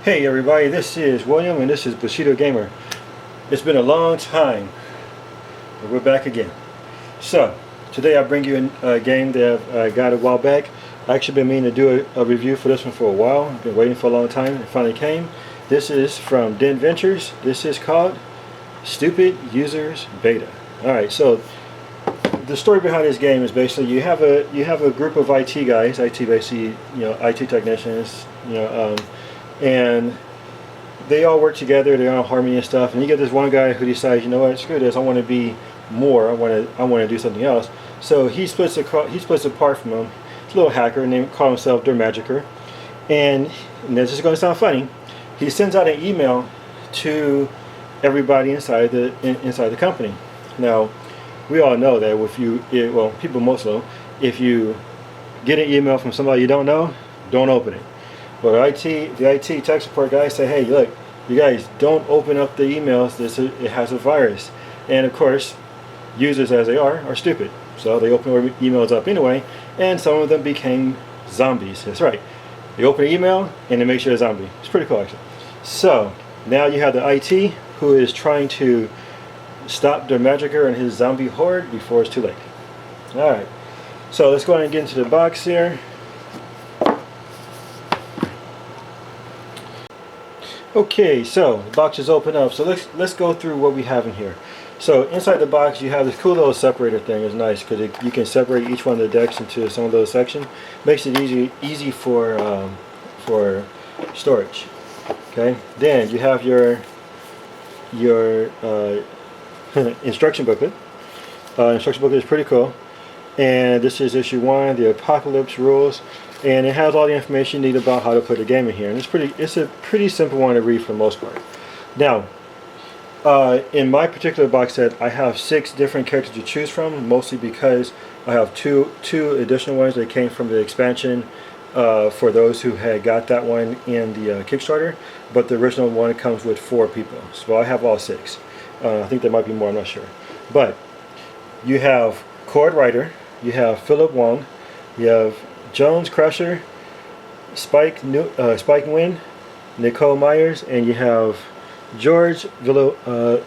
Hey everybody, this is William and this is bushidogamer. It's been a long time, but we're back again. So, today I bring you a game that I got a while back. I actually been meaning to do a review for this one for a while. I've been waiting for a long time. It finally came. This is from Dent Ventures. This is called Stupid Users Beta. Alright, so the story behind this game is basically you have a group of IT guys, IT basically, IT technicians, and they all work together. They're on harmony and stuff. And you get this one guy who decides, you know what, screw this. I want to be more. I want to do something else. So he splits apart from them. He's a little hacker, and they call himself their magicker. And this is going to sound funny. He sends out an email to everybody inside the company. Now, we all know that well, people most know, if you get an email from somebody you don't know, don't open it. But the IT tech support guys say, hey, look, you guys don't open up the emails. It has a virus. And of course, users as they are stupid. So they open their emails up anyway, and some of them became zombies. That's right. They open an email and they make sure it's a zombie. It's pretty cool, actually. So now you have the IT who is trying to stop their magicker and his zombie horde before it's too late. All right. So let's go ahead and get into the box here. Okay, so the box is open up. So let's go through what we have in here. So inside the box you have this cool little separator thing. It's nice because you can separate each one of the decks into some of those sections. Makes it easy for storage. Okay. Then you have your instruction booklet. Instruction booklet is pretty cool. And this is issue 1, the Apocalypse Rules. And it has all the information you need about how to put a game in here. And it's a pretty simple one to read for the most part. Now, in my particular box set, I have 6 different characters to choose from, mostly because I have two additional ones that came from the expansion for those who had got that one in the Kickstarter. But the original one comes with 4 people. So I have all 6. I think there might be more, I'm not sure. But you have Cord Rider, you have Philip Wong, you have Jones Crusher, Spike Nguyen, Nicole Myers, and you have George Villalobos,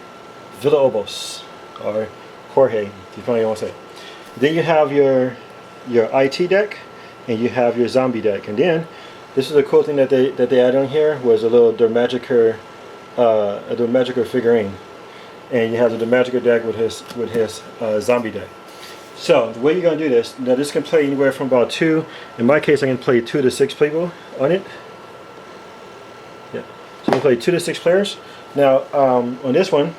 or Jorge, depending on you want to say. Then you have your IT deck, and you have your zombie deck. And then this is a cool thing that they added on here was a little Der Magiker figurine, and you have the Der Magiker deck with his zombie deck. So the way you're going to do this, now this can play anywhere from about 2, in my case I can play 2 to 6 people on it. Yeah, so you can play 2 to 6 players. Now on this one,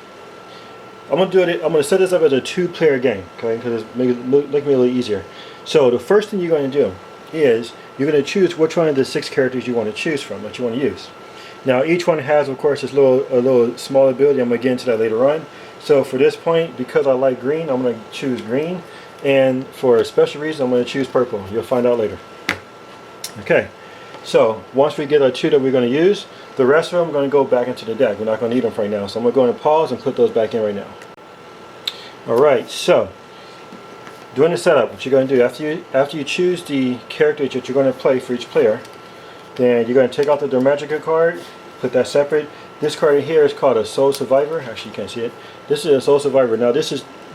I'm going to set this up as a 2-player game, okay, because it's make me a little easier. So the first thing you're going to do is you're going to choose which one of the 6 characters you want to choose from, that you want to use. Now each one has, of course, this a little small ability. I'm going to get into that later on. So for this point, because I like green, I'm going to choose green. And for a special reason, I'm going to choose purple. You'll find out later. Okay, so once we get our 2 that we're going to use, the rest of them are going to go back into the deck. We're not going to need them right now, so I'm going to go and pause and put those back in right now. Alright, so doing the setup, what you're going to do, after you choose the character that you're going to play for each player, then you're going to take out the Der Magiker card, put that separate. This card here is called a Soul Survivor. Actually, you can't see it. This is a Soul Survivor. Now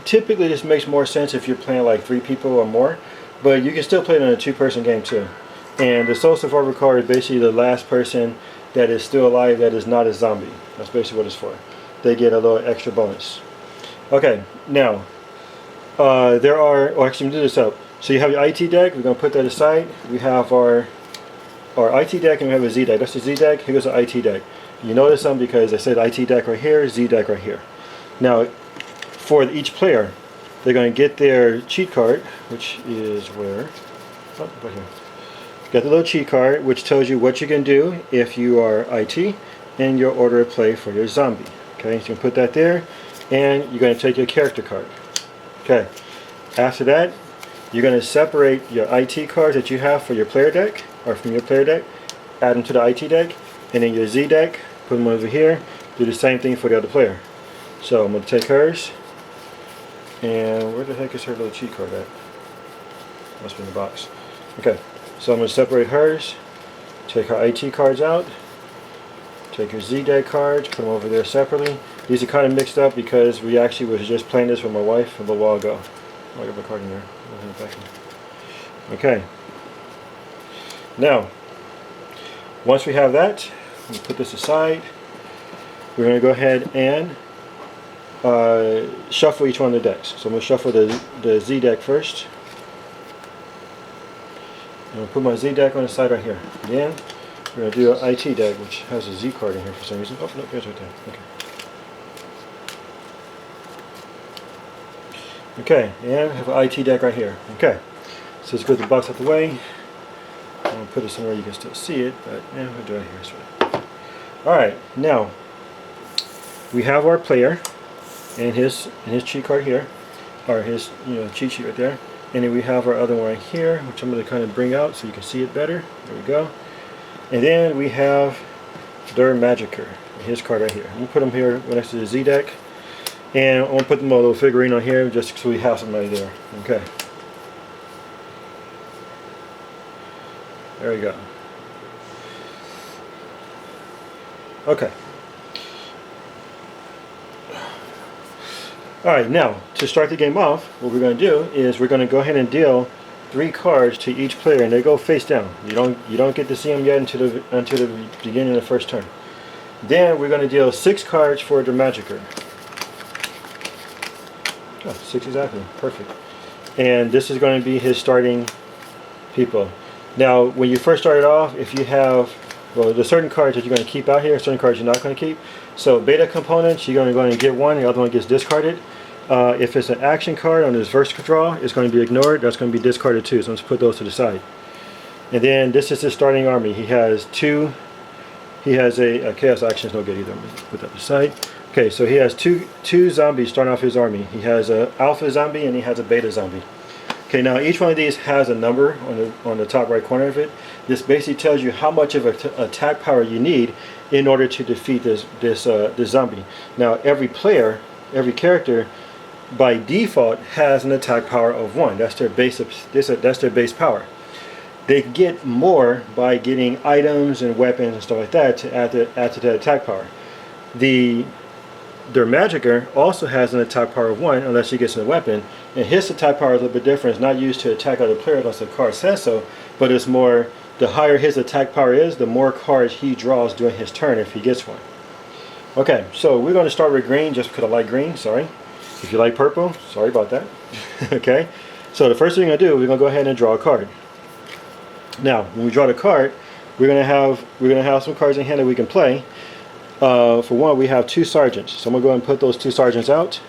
typically this makes more sense if you're playing like 3 people or more, but you can still play it in a 2-person game too. And the Soul Survivor card is basically the last person that is still alive that is not a zombie. That's basically what it's for. They get a little extra bonus. Okay, now actually do this up. So you have your IT deck. We're going to put that aside. We have our IT deck and we have a Z deck. That's the Z deck. Here goes the IT deck. You notice something because I said IT deck right here, Z deck right here. Now for each player, they're going to get their cheat card, which is where? Oh, right here. Got the little cheat card, which tells you what you can do if you are IT and your order of play for your zombie. Okay, so you can put that there, and you're going to take your character card. Okay, after that, you're going to separate your IT cards that you have for your player deck, or from your player deck, add them to the IT deck, and then your Z deck, put them over here, do the same thing for the other player. So I'm going to take hers. And where the heck is her little cheat card at? Must be in the box. Okay, so I'm going to separate hers, take her IT cards out, take your Z-Deck cards, put them over there separately. These are kind of mixed up because we actually was just playing this with my wife a little while ago. I'll get my card in there. Okay. Now, once we have that, we put this aside. We're going to go ahead and shuffle each one of the decks. So I'm going to shuffle the Z deck first. I'm going to put my Z deck on the side right here. Then we're going to do an IT deck, which has a Z card in here for some reason. Oh, no, here's right there. Okay. Okay, and I have an IT deck right here. Okay, so let's put the box out the way. I'm going to put it somewhere you can still see it, but yeah, we'll do it here. So. Alright, now we have our player and his cheat card here, or his cheat sheet right there, and then we have our other one right here, which I'm going to kind of bring out so you can see it better. There we go. And then we have their Magicker, his card right here. I'm going to put him here next to the Z deck, and I'm going to put them a little figurine on here just so we have somebody there. Okay. There we go. Okay. Alright, now to start the game off, what we're going to do is we're going to go ahead and deal 3 cards to each player, and they go face down. You don't get to see them yet until the beginning of the first turn. Then we're going to deal 6 cards for the Magicker. Oh, 6 exactly. Perfect. And this is going to be his starting people. Now, when you first start it off, if you have, well, there's certain cards that you're going to keep out here, certain cards you're not going to keep. So, beta components, you're going to get one, the other one gets discarded. If it's an action card on his first draw, it's going to be ignored. That's going to be discarded too. So, let's put those to the side. And then this is his starting army. He has two. He has a chaos action is no good either. Let's put that to the side. Okay, so he has two zombies starting off his army. He has a alpha zombie and he has a beta zombie. Okay, now each one of these has a number on the top right corner of it. This basically tells you how much of attack power you need in order to defeat this zombie. Now every player, every character, by default has an attack power of 1. That's their base. That's their base power. They get more by getting items and weapons and stuff like that to add to that attack power. Their Magicker also has an attack power of 1 unless he gets a weapon, and his attack power is a little bit different. It's not used to attack other players unless the card says so, but it's more, the higher his attack power is, the more cards he draws during his turn if he gets one. Okay, so we're going to start with green just because I like green, sorry. If you like purple, sorry about that. Okay, so the first thing we're going to do, we're going to go ahead and draw a card. Now, when we draw the card, we're going to have some cards in hand that we can play. For one, we have 2 sergeants. So I'm going to go ahead and put those 2 sergeants out.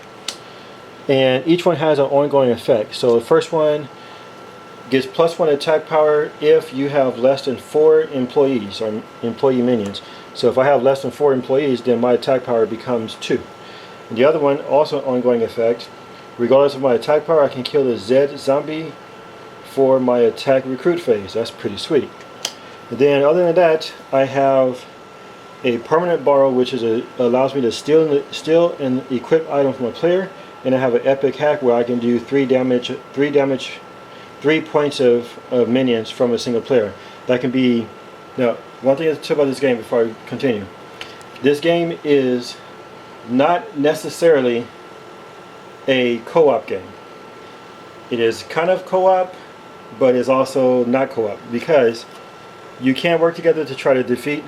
And each one has an ongoing effect. So the first one gets +1 attack power if you have less than 4 employees or employee minions. So if I have less than 4 employees, then my attack power becomes 2. And the other one, also an ongoing effect. Regardless of my attack power, I can kill the Z zombie for my attack recruit phase. That's pretty sweet. And then other than that, I have a permanent borrow, which allows me to steal an equip item from a player, and I have an epic hack where I can do 3 points of minions from a single player. That can be. Now, one thing to tell about this game before I continue. This game is not necessarily a co-op game. It is kind of co-op, but it's also not co-op because you can't work together to try to defeat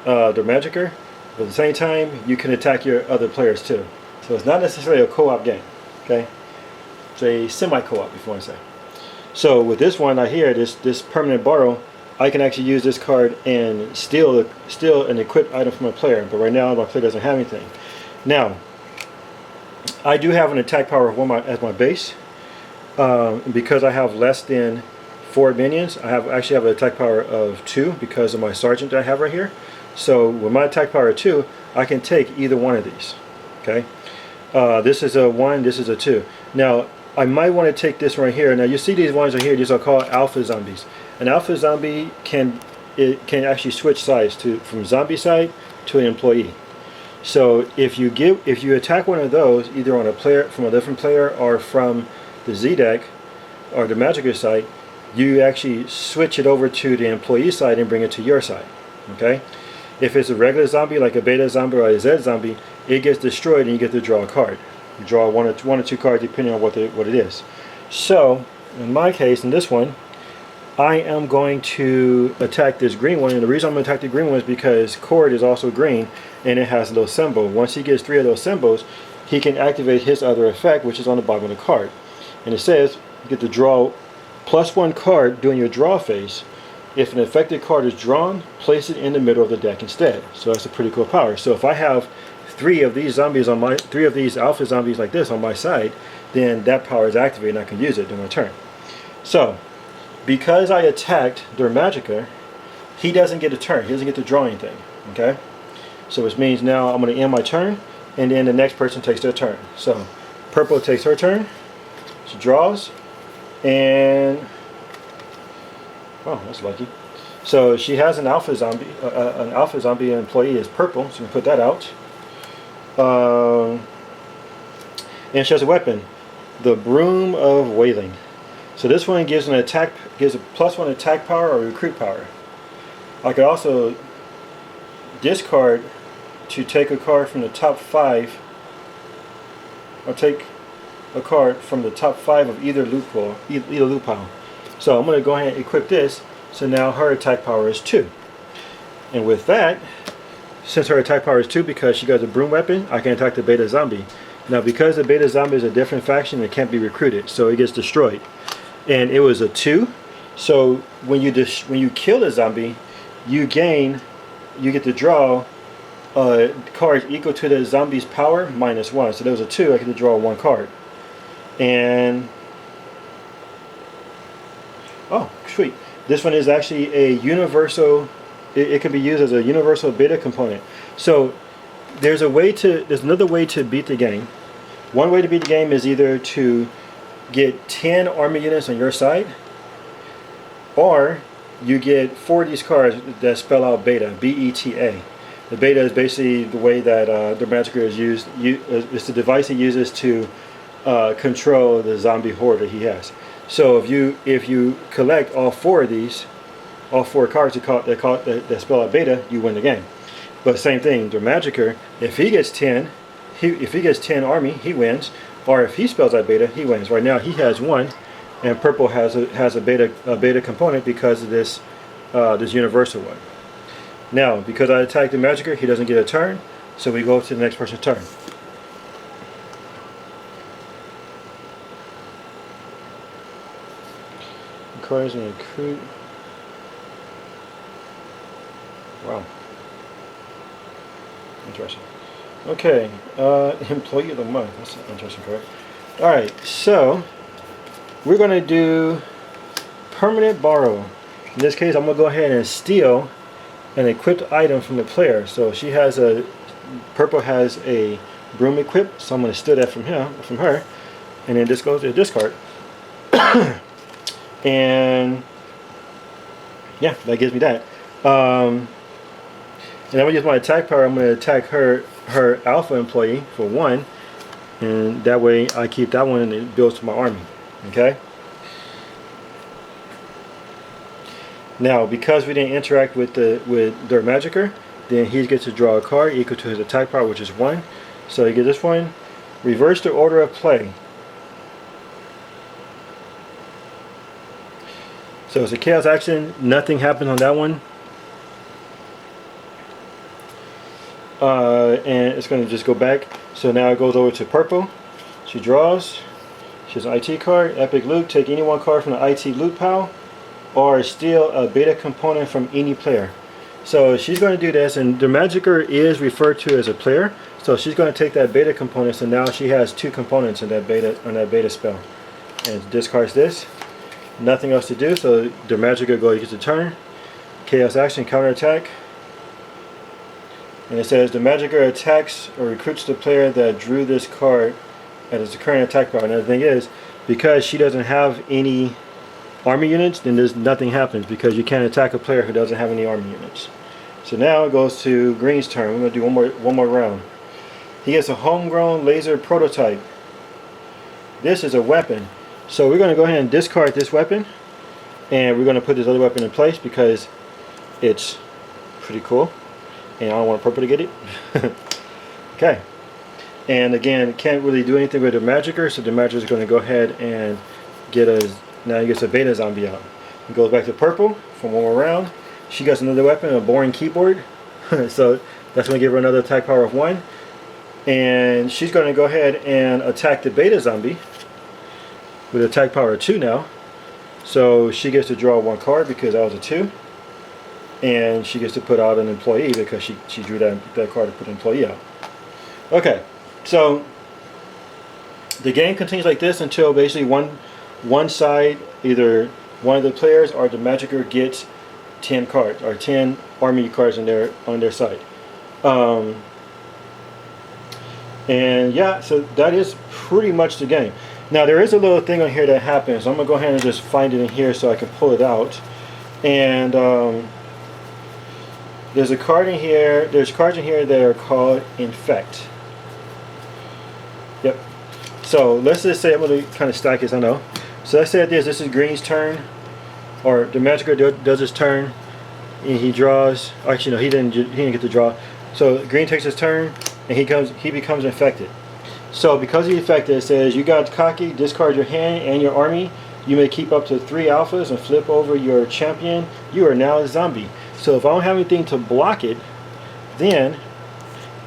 the Magicker, but at the same time you can attack your other players too. So it's not necessarily a co-op game. Okay, it's a semi-co-op if you want to say. So with this one right here, this permanent borrow, I can actually use this card and steal an equipped item from a player, but right now my player doesn't have anything. Now I do have an attack power of 1 as my base, because I have less than 4 minions. I actually have an attack power of 2 because of my sergeant that I have right here. So with my attack power of 2, I can take either one of these. Okay, this is a 1, this is a 2. Now I might want to take this right here. Now you see these ones right here, these are called alpha zombies. An alpha zombie can actually switch sides from zombie side to an employee. So if you attack one of those, either on a player from a different player or from the Z deck or the Magicker site, you actually switch it over to the employee side and bring it to your side. Okay? If it's a regular zombie, like a beta zombie or a Z zombie, it gets destroyed and you get to draw a card. You draw one or two cards depending on what it is. So, in my case, in this one, I am going to attack this green one, and the reason I'm going to attack the green one is because Cord is also green, and it has a little symbol. Once he gets 3 of those symbols, he can activate his other effect, which is on the bottom of the card. And it says, you get to draw +1 card during your draw phase. If an affected card is drawn, place it in the middle of the deck instead. So that's a pretty cool power. So if I have 3 of these zombies on my, 3 of these alpha zombies like this on my side, then that power is activated and I can use it during my turn. So, because I attacked their Magica, he doesn't get a turn. He doesn't get to draw anything. Okay? So which means now I'm going to end my turn, and then the next person takes their turn. So, purple takes her turn. She draws, and oh, that's lucky. So she has an alpha zombie. An alpha zombie employee is purple, so we can put that out. And she has a weapon, the Broom of Wailing. So this one gives a +1 attack power or recruit power. I could also discard to take a card from the top 5, or take a card from the top 5 of either loot pile. So I'm going to go ahead and equip this. So now her attack power is 2. And with that, since her attack power is 2 because she got a broom weapon, I can attack the beta zombie. Now because the beta zombie is a different faction, it can't be recruited, so it gets destroyed. And it was a 2. So when you kill a zombie, you get to draw cards equal to the zombie's power -1. So there was a 2, I get to draw 1 card. And oh, sweet. This one is actually a universal, it can be used as a universal beta component. So there's another way to beat the game. One way to beat the game is either to get 10 army units on your side, or you get 4 of these cards that spell out beta, B-E-T-A. The beta is basically the way that the Magica is used. It's the device he uses to control the zombie horde that he has. So if you collect all 4 of these, all 4 cards that spell out beta, you win the game. But same thing, the Magica, if he gets 10, if he gets 10 army, he wins. Or if he spells out beta, he wins. Right now he has 1, and purple has a beta component because of this this universal one. Now because I attacked the Magica, he doesn't get a turn, so we go to the next person's turn. Cards and recruit. Wow. Interesting. Okay, employee of the month. That's an interesting card. Alright, so we're going to do permanent borrow. In this case, I'm going to go ahead and steal an equipped item from the player. So she has purple has a broom equipped, so I'm going to steal that from her, and then this goes to the discard. And yeah, that gives me that. And I'm going to use my attack power. I'm going to attack her alpha employee for 1, and that way I keep that one and it builds to my army. Okay. Now because we didn't interact with their Magica, then he gets to draw a card equal to his attack power, which is 1. So you get this one. Reverse the order of play. So it's a chaos action. Nothing happens on that one. And it's going to just go back. So now it goes over to purple. She draws. She has an IT card. Epic loot. Take any 1 card from the IT loot pile, or steal a beta component from any player. So she's going to do this, and the Magica is referred to as a player. So she's going to take that beta component. So now she has 2 components in that beta spell, and discards this. Nothing else to do. So the Magica gets a turn. Chaos action, counterattack. And it says the Magica attacks or recruits the player that drew this card at its current attack power. Now the thing is, because she doesn't have any army units, then nothing happens, because you can't attack a player who doesn't have any army units. So now it goes to green's turn. We're going to do one more round. He gets a homegrown laser prototype. This is a weapon. So we're going to go ahead and discard this weapon, And we're going to put this other weapon in place because it's pretty cool. And I don't want purple to get it. Okay. And again, can't really do anything with the Magicker, so the Magicker is going to go ahead and get us. Now he gets a beta zombie out. He goes back to purple from one more round. She gets another weapon, a boring keyboard. So that's going to give her another attack power of 1. And she's going to go ahead and attack the beta zombie with attack power of 2 now. So she gets to draw 1 card because that was a 2. And she gets to put out an employee because she drew that card to put an employee out. Okay, so the game continues like this until basically one side, either one of the players or the Magicker, gets 10 cards or 10 army cards on their side. And yeah, so that is pretty much the game. Now there is a little thing on here that happens. I'm gonna go ahead and just find it in here so I can pull it out. And there's a card in here. There's cards in here that are called Infect. Yep. So let's just say I'm gonna kind of stack this. I know. So let's say this is Green's turn, or the Magicker does his turn, and he draws. Actually, no, he didn't get to draw. So Green takes his turn, and he becomes infected. So because he's infected, it says you got cocky, discard your hand and your army. You may keep up to 3 alphas and flip over your champion. You are now a zombie. So if I don't have anything to block it, then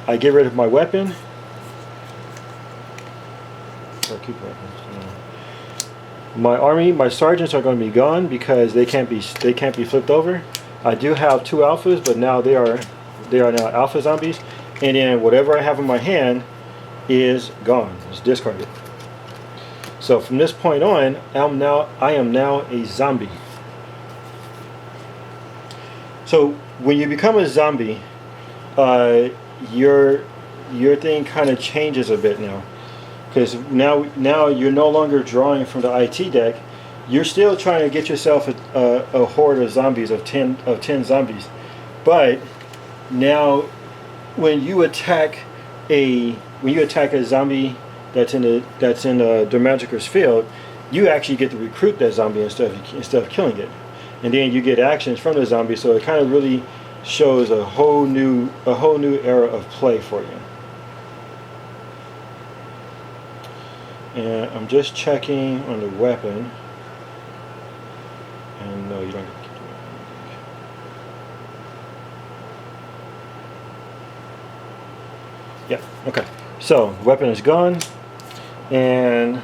I get rid of my weapon. My army, my sergeants are going to be gone because they can't be flipped over. I do have 2 alphas, but now they are now alpha zombies. And then whatever I have in my hand is gone. It's discarded. So from this point on, I am now a zombie. So when you become a zombie, your thing kind of changes a bit now, because now you're no longer drawing from the IT deck. You're still trying to get yourself a horde of zombies of 10 zombies, but now when you attack a zombie that's in the Magicker's field, you actually get to recruit that zombie instead of killing it, and then you get actions from the zombie. So it kind of really shows a whole new era of play for you. And I'm just checking on the weapon. And no, you don't have to keep doing it. Yeah, okay. So the weapon is gone. And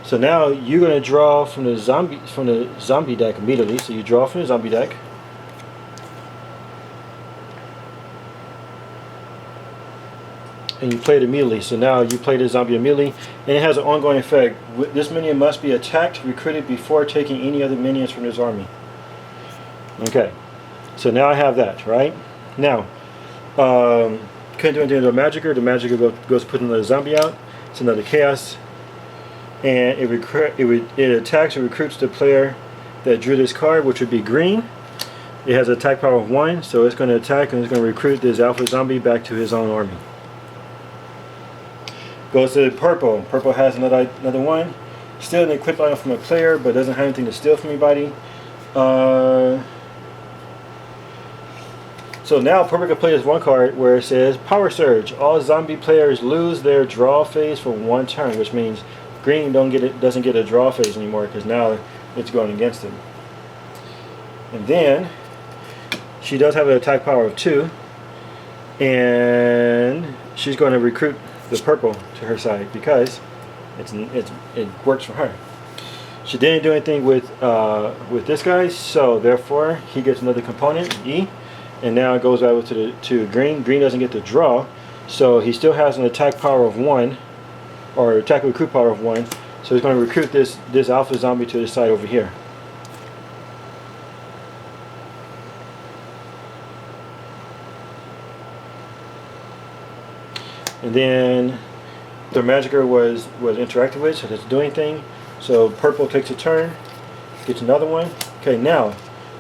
so now you're going to draw from the zombie deck immediately. So you draw from the zombie deck. And you play it immediately. So now you play the zombie immediately, and it has an ongoing effect. This minion must be attacked, recruited before taking any other minions from his army. Okay, so now I have that, right? Now, couldn't do anything to the Magicker. The Magicker goes put another zombie out. It's another chaos, and it attacks and recruits the player that drew this card, which would be Green. It has an attack power of 1, so it's going to attack and it's going to recruit this alpha zombie back to his own army. Goes to purple. Purple has another one. Still an equip item from a player, but doesn't have anything to steal from anybody. So now purple can play this one card where it says Power Surge. All zombie players lose their draw phase for 1 turn, which means Green doesn't get a draw phase anymore because now it's going against him. And then she does have an attack power of 2, and she's going to recruit the purple to her side because it works for her. She didn't do anything with this guy, so therefore he gets another component, E, and now it goes over to Green. Green doesn't get to draw, so he still has an attack power of 1, or attack recruit power of 1. So he's going to recruit this alpha zombie to the side over here. And then the Magicker was interacted with, so doesn't do anything. So purple takes a turn, gets another one. Okay, now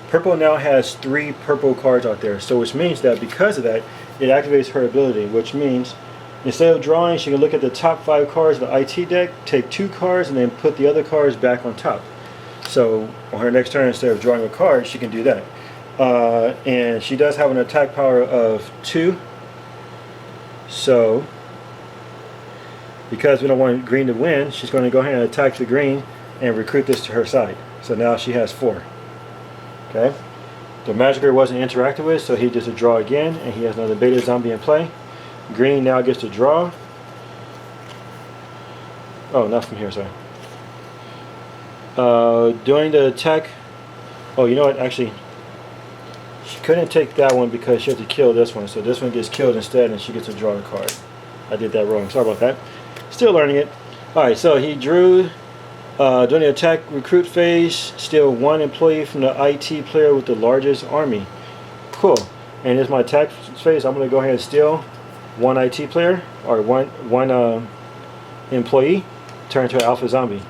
purple now has 3 purple cards out there, so which means that because of that, it activates her ability, which means instead of drawing, she can look at the top 5 cards of the IT deck, take 2 cards, and then put the other cards back on top. So on her next turn, instead of drawing a card, she can do that. And she does have an attack power of 2. So because we don't want green to win, she's going to go ahead and attack the green and recruit this to her side. So now she has 4. Okay. The Magicker wasn't interacted with, so he gets to draw again, and he has another beta zombie in play. Green now gets to draw. Oh, not from here, sorry. During the attack, oh, you know what, actually, she couldn't take that one because she had to kill this one, so this one gets killed instead, and she gets to draw the card. I did that wrong, sorry about that. Still learning it. Alright, so he drew, during the attack recruit phase, steal 1 employee from the IT player with the largest army. Cool. And here's my attack phase. I'm going to go ahead and steal 1 IT player, or one employee, turn to an alpha zombie.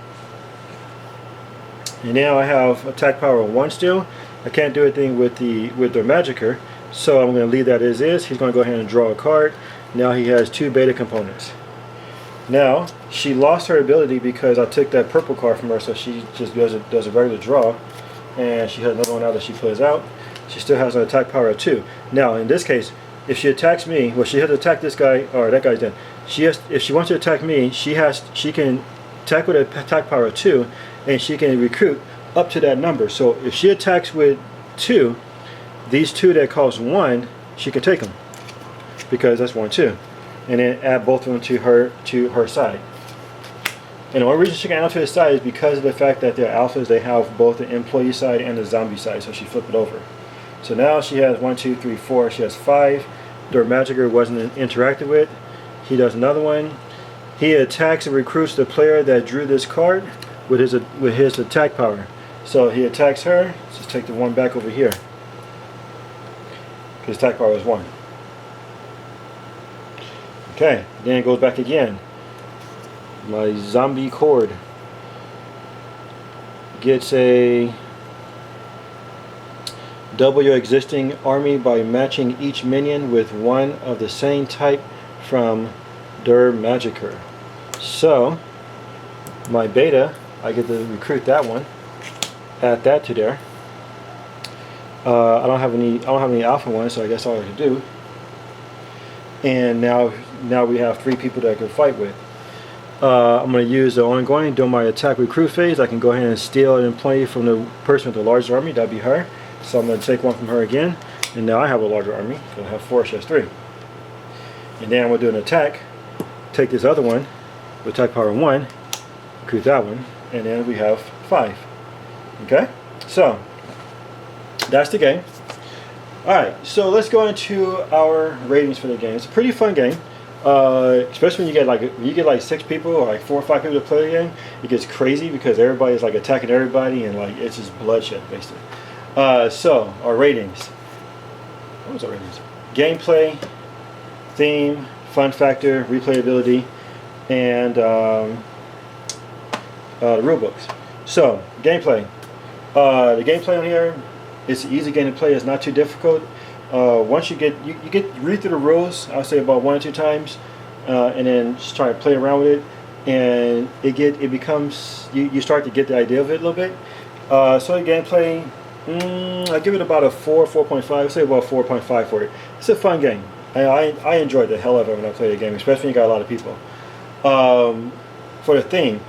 And now I have attack power of 1 still. I can't do anything with the Magicker, so I'm going to leave that as is. He's going to go ahead and draw a card. Now he has 2 beta components. Now she lost her ability because I took that purple card from her, so she just does a regular draw, and she has another one out that she plays out. She still has an attack power of 2. Now in this case, if she attacks me, well, she has to attack this guy, or that guy's dead. If she wants to attack me, she can attack with an attack power of 2, and she can recruit up to that number. So if she attacks with 2, these 2 that cost 1, she can take them because that's 1, 2, and then add both of them to her side. And the only reason she can add to the side is because of the fact that they're alphas. They have both the employee side and the zombie side, so she flipped it over. So now she has 1, 2, 3, 4. She has 5. Their Magicker wasn't interacted with. He does another one. He attacks and recruits the player that drew this card with his attack power. So he attacks her. Let's just take the 1 back over here. His attack power is 1. Okay, then it goes back again. My zombie cord gets a double your existing army by matching each minion with 1 of the same type from their Magicker. So my beta, I get to recruit that one, add that to there. I don't have any alpha ones, so I guess all I can do. And now we have 3 people that I can fight with. I'm going to use the ongoing during my attack recruit phase. I can go ahead and steal an employee from the person with the largest army. That'd be her. So I'm going to take 1 from her again, and now I have a larger army. So I have 4, she has 3. And then I'm going to do an attack. Take this other one with attack power 1, recruit that one, and then we have 5. Okay, so that's the game. Alright, so let's go into our ratings for the game. It's a pretty fun game, especially when you get like 6 people or like 4 or 5 people to play the game. It gets crazy because everybody's like attacking everybody, and like it's just bloodshed basically. So our ratings. What was our ratings? Gameplay, theme, fun factor, replayability, and the rule books. So gameplay. The gameplay on here, it's an easy game to play. It's not too difficult. Once you read through the rules, I'll say about 1 or 2 times, and then just try to play around with it, and it becomes you start to get the idea of it a little bit. So the gameplay, I give it about a 4.5. I'll say about 4.5 for it. It's a fun game. I enjoyed the hell of it when I played the game, especially when you got a lot of people. For the theme,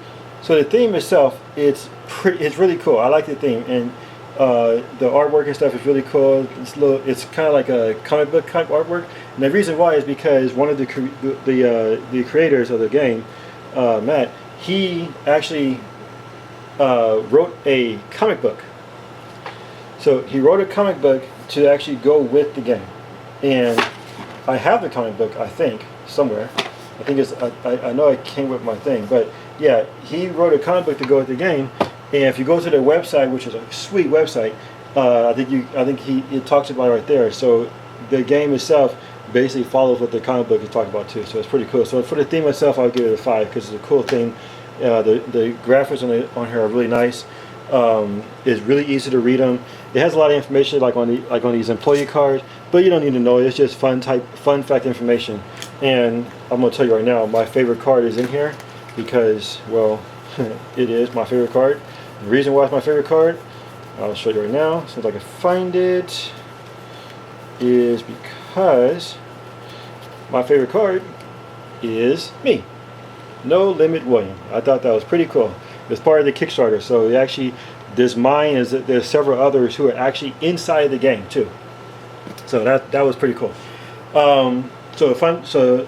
so the theme itself, it's really cool. I like the theme, and the artwork and stuff is really cool. It's kind of like a comic book type artwork, and the reason why is because one of the creators of the game, Matt, he actually wrote a comic book. So he wrote a comic book to actually go with the game, and I have the comic book, I think, somewhere. I think it's I know it came with my thing, but yeah, he wrote a comic book to go with the game. And if you go to their website, which is a sweet website, I think it talks about it right there. So the game itself basically follows what the comic book is talking about too. So it's pretty cool. So for the theme itself, I'll give it a 5 because it's a cool theme. The graphics on here are really nice. It's really easy to read them. It has a lot of information like on these employee cards, but you don't need to know it. It's just fun fact information. And I'm gonna tell you right now, my favorite card is in here because, well, it is my favorite card. The reason why it's my favorite card, I'll show you right now, since I can find it, is because my favorite card is me. No Limit William. I thought that was pretty cool. It's part of the Kickstarter, so actually there's mine, there's several others who are actually inside the game too. So that was pretty cool. So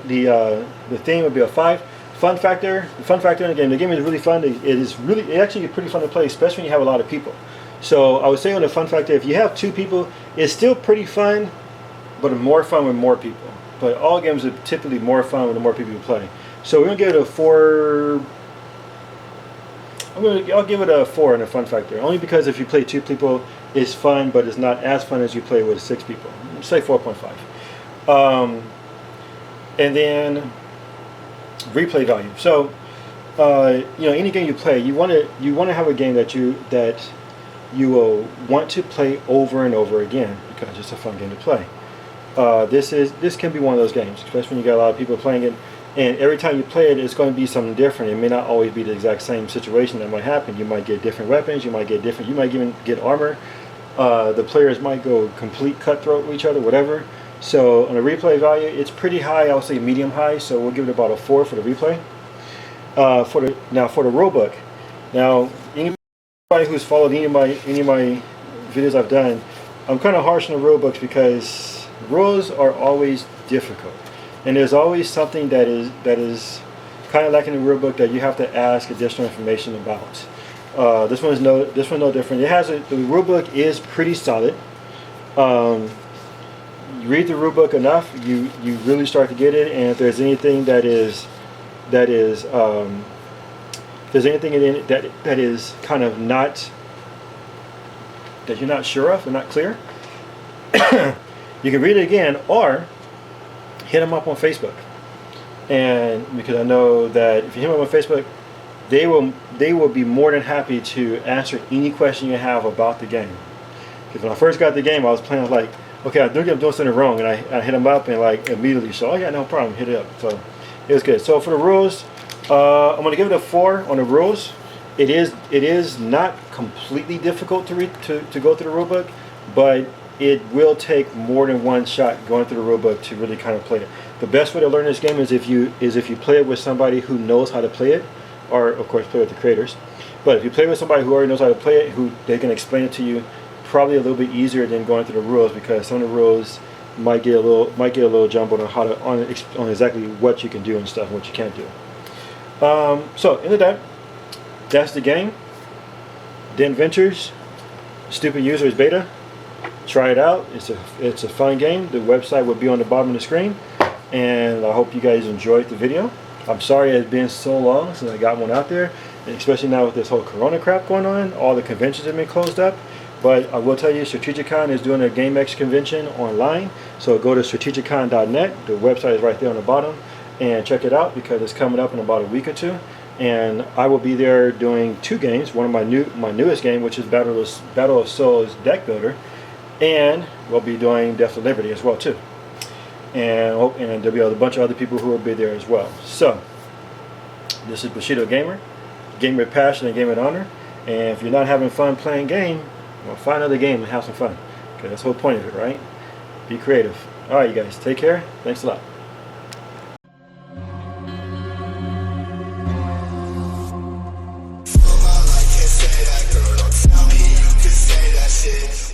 the theme would be a 5. Fun factor. The fun factor in the game. The game is really fun. It actually pretty fun to play, especially when you have a lot of people. So I would say on the fun factor, if you have 2 people, it's still pretty fun, but more fun with more people. But all games are typically more fun with the more people you play. So we're gonna give it a 4. I'll give it a 4 in the fun factor, only because if you play 2 people, it's fun, but it's not as fun as you play with 6 people. Say 4.5. And then replay value. So any game you play, you want to have a game that you will want to play over and over again because it's a fun game to play. This can be one of those games, especially when you got a lot of people playing it, and every time you play it, it's going to be something different. It may not always be the exact same situation that might happen. You might get different weapons. You might even get armor. The players might go complete cutthroat with each other, whatever. So on the replay value, it's pretty high. I would say medium high. So we'll give it about a 4 for the replay. For the rulebook. Now, anybody who's followed any of my videos I've done, I'm kind of harsh on the rulebooks because rules are always difficult, and there's always something that is kind of lacking in the rulebook that you have to ask additional information about. This one's no different. The rulebook is pretty solid. You read the rulebook enough, you really start to get it. And if there's anything if there's anything in it that is kind of that you're not sure of or not clear, you can read it again or hit them up on Facebook. And because I know that if you hit them up on Facebook, they will be more than happy to answer any question you have about the game. Because when I first got the game, I was playing, I was like, okay, I think I'm doing something wrong, and I hit them up and like immediately, so oh yeah, no problem, hit it up. So it was good. So for the rules, I'm going to give it a 4 on the rules. It is not completely difficult to go through the rulebook, but it will take more than one shot going through the rulebook to really kind of play it. The best way to learn this game is if you play it with somebody who knows how to play it, or of course play with the creators. But if you play with somebody who already knows how to play it, who they can explain it to you, probably a little bit easier than going through the rules, because some of the rules might get a little jumbled on exactly what you can do and stuff and what you can't do. So into that's the game. Dent Ventures, Stupid Users Beta. Try it out. It's a fun game. The website will be on the bottom of the screen, and I hope you guys enjoyed the video. I'm sorry it's been so long since I got one out there, and especially now with this whole Corona crap going on. All the conventions have been closed up. But I will tell you, Strategicon is doing a GameX convention online. So go to strategicon.net. The website is right there on the bottom. And check it out because it's coming up in about a week or 2. And I will be there doing 2 games. One of my newest game, which is Battle of Souls Deck Builder. And we'll be doing Death of Liberty as well too. And there'll be a bunch of other people who will be there as well. So, this is bushidogamer. Game with passion and game with honor. And if you're not having fun playing game, well, find another game and have some fun. Okay, that's the whole point of it, right? Be creative. Alright, you guys, take care. Thanks a lot. Tell me you can say that shit.